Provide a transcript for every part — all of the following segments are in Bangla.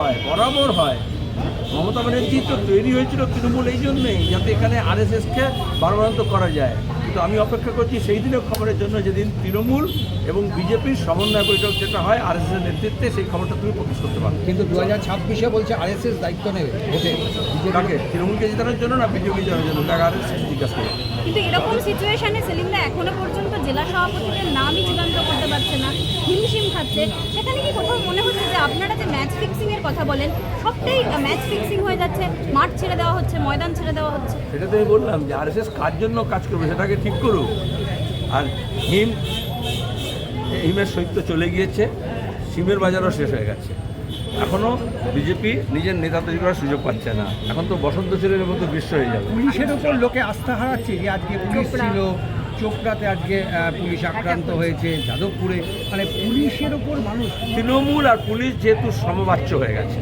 হয়, বরাবর হয়। মমতা ব্যানার্জি তো তৈরি হয়েছিল তৃণমূল এই জন্যেই, যাতে এখানে আরএসএসকে বারবারান্ত করা যায়। কিন্তু আমি অপেক্ষা করছি সেই দিনের খবরের জন্য, যেদিন তৃণমূল এবং বিজেপির সমন্বয় বৈঠক যেটা হয় আরএসএসের নেতৃত্বে, সেই খবরটা তুমি প্রকাশ করতে পারো। কিন্তু 2026-এ বলছে আরএসএস দায়িত্ব নেবে ভোটে। কাকে? তৃণমূলকে জেতানোর জন্য না বিজেপি জেতানোর জন্য? তাকে আরএসএস জিজ্ঞাসা করে। কিন্তু এরকম সিচুয়েশনে সেলিমদা এখনো পর্যন্ত জেলা সভাপতিদের নামই চূড়ান্ত করতে পারছে না, হিমশিম খাচ্ছে। সেখানে কি কোথাও মনে হচ্ছে যে আপনারা যে ম্যাচ ফিক্সিং এর কথা বলেন, সবটাই ম্যাচ ফিক্সিং হয়ে যাচ্ছে, মাঠ ছেড়ে দেওয়া হচ্ছে, ময়দান ছেড়ে দেওয়া হচ্ছে? সেটা তো আমি বললাম যে আরএসএস কার জন্য কাজ করবে সেটাকে ঠিক করুক। আর হিমের সৈত্য চলে গিয়েছে, সিমের বাজারও শেষ হয়ে গেছে। এখনও বিজেপি নিজের নেতা তৈরি করার সুযোগ পাচ্ছে না। এখন তো বসন্ত ছেলের মতো গ্রীষ্ম হয়ে যাবে। পুলিশের ওপর লোকে আস্থা হারাচ্ছে, যে আজকে পুলিশ ছিল চোপড়াতে, আজকে পুলিশ আক্রান্ত হয়েছে যাদবপুরে, মানে পুলিশের ওপর মানুষ। তৃণমূল আর পুলিশ যেহেতু সমবাচ্য হয়ে গেছে,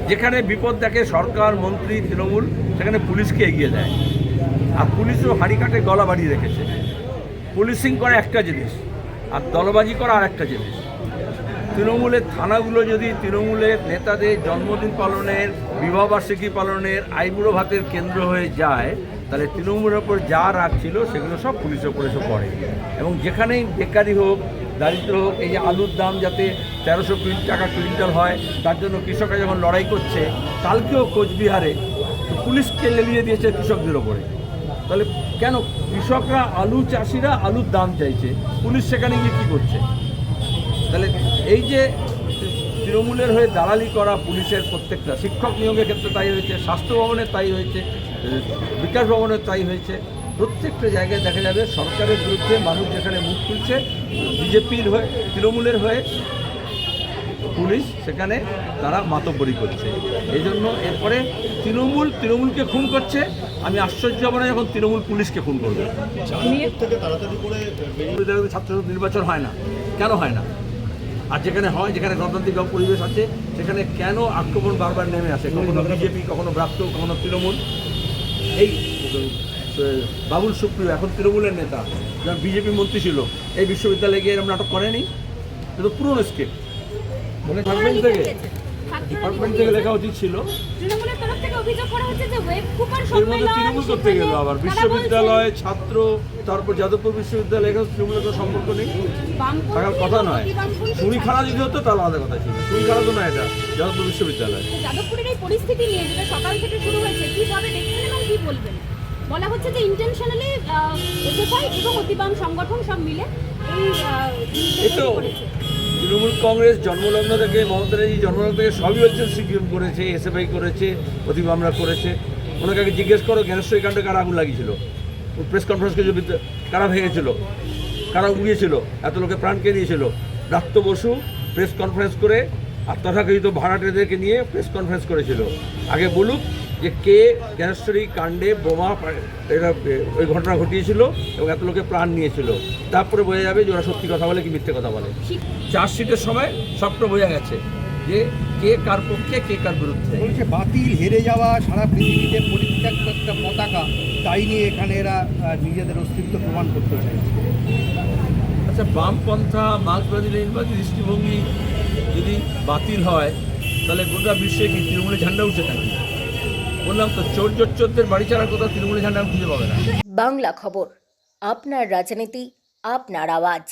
যেখানে বিপদ দেখে সরকার মন্ত্রী তৃণমূল, সেখানে পুলিশকে এগিয়ে দেয়। আর পুলিশও হাঁড়ি কাটে গলা বাড়িয়ে রেখেছে। পুলিশিং করা একটা জিনিস, আর দলবাজি করা আর একটা জিনিস। তৃণমূলের থানাগুলো যদি তৃণমূলের নেতাদের জন্মদিন পালনের, বিবাহবার্ষিকী পালনের, আইবুড়ো ভাতের কেন্দ্র হয়ে যায়, তাহলে তৃণমূলের ওপর যা রাগ ছিল সেগুলো সব পুলিশের ওপর এসে পড়ে। এবং যেখানেই বেকারি হোক, দারিদ্র হোক, এই যে আলুর দাম যাতে 1300 টাকা কুইন্টাল হয়, তার জন্য কৃষকরা যখন লড়াই করছে, কালকেও কোচবিহারে তো পুলিশকে লেলিয়ে দিয়েছে কৃষকদের ওপরে। তাহলে কেন কৃষকরা, আলু চাষিরা আলুর দাম চাইছে, পুলিশ সেখানে গিয়ে কী করছে? তাহলে এই যে তৃণমূলের হয়ে দালালি করা পুলিশের প্রত্যেকটা, শিক্ষক নিয়োগের ক্ষেত্রে তাই হয়েছে, স্বাস্থ্য ভবনের তাই হয়েছে, বিকাশ ভবনের তাই হয়েছে, প্রত্যেকটা জায়গায় দেখা যাবে সরকারের বিরুদ্ধে মানুষ যেখানে মুখ খুলছে, বিজেপির হয়ে, তৃণমূলের হয়ে পুলিশ সেখানে তারা মাতব্বরি করছে। এই জন্য এরপরে তৃণমূলকে খুন করছে। আমি আশ্চর্য হব না যখন তৃণমূল পুলিশকে খুন করবে। ছাত্র নির্বাচন হয় না, কেন হয় না? আর যেখানে হয়, যেখানে গণতান্ত্রিক পরিবেশ আছে, সেখানে কেন আক্রমণ বারবার নেমে আসে? কখনো বিজেপি, কখনো ব্রাত্য, কখনো তৃণমূল। এই বাবুল সুপ্রিয় এখন তৃণমূলের নেতা, যখন বিজেপি মন্ত্রী ছিল, এই বিশ্ববিদ্যালয়ে গিয়ে এরকম নাটক করেনি? এটা পুরনো স্কেপ। ডিপার্টমেন্ট থেকে লেখা উচিত ছিল। তৃণমূলের তরফ থেকে অভিযোগ করা হচ্ছে যে ওয়েব কুপার এর মধ্যে তৃণমূল করতে গেল আবার বিশ্ববিদ্যালয়, ছাত্র, তারপর যাদবপুর বিশ্ববিদ্যালয়, এখানে তৃণমূলের কোনো সম্পর্ক নেই, থাকার কথা নয়। চুরি খাড়া যদি হতো তাহলে আলাদা কথা ছিল। চুরি খাড়া তো না, এটা যাদবপুর বিশ্ববিদ্যালয়। যাদবপুরের এই পরিস্থিতি নিয়ে যেটা সকাল থেকে শুরু হয়েছে, কিভাবে দেখছেন এবং কি বলবেন? বলা হচ্ছে যে ইন্টেনশনালি এসএফআই এবং অতিবাম সংগঠন সব মিলে এই তো তৃণমূল কংগ্রেস জন্মলগ্ন থেকে, মমতা ব্যানার্জি জন্মলগ্ন থেকে সবই হচ্ছে সিপিএম করেছে, এসএফআই করেছে, অতিবামরা করেছে। ওনাকে আগে জিজ্ঞেস করো জ্ঞানেশ্বরী কাণ্ডে কারা আগুন লাগিয়েছিল, প্রেস কনফারেন্সকে কারা ভেঙেছিল, কারা উড়িয়েছিল, এত লোকে প্রাণকে নিয়েছিল। ব্রাত্য বসু প্রেস কনফারেন্স করে আর তথাকথিত ভাড়াটেদেরকে নিয়ে প্রেস কনফারেন্স করেছিল। আগে বলুক যে কে জ্ঞানেশ্বরী কাণ্ডে বোমা এটা ওই ঘটনা ঘটিয়েছিল এবং এত লোকে প্রাণ নিয়েছিল, তারপরে বোঝা যাবে যে ওরা সত্যি কথা বলে কি মিথ্যে কথা বলে। চার্জশিটের সময় সবটা বোঝা গেছে যে কে কার পক্ষে, কে কার বিরুদ্ধে। বলছে বাতিল, হেরে যাওয়া, সারা পৃথিবীতে পরিত্যক্ত একটা পতাকা, তাই নিয়ে এখানে এরা নিজেদের অস্তিত্ব প্রমাণ করতে চাইছে। আচ্ছা, বামপন্থা, মার্ক্সবাদী, লেনিনবাদী দৃষ্টিভঙ্গি যদি বাতিল হয়, তাহলে গোটা বিশ্বে কি তৃণমূলের ঝান্ডা উঠছে নাকি? বললাম তো, চোরদের বাড়ি ছাড়ার কোথাও তৃণমূলের ঝান্ডা খুঁজে পাবে না। বাংলা খবর, আপনার রাজনীতি, আপনার আওয়াজ।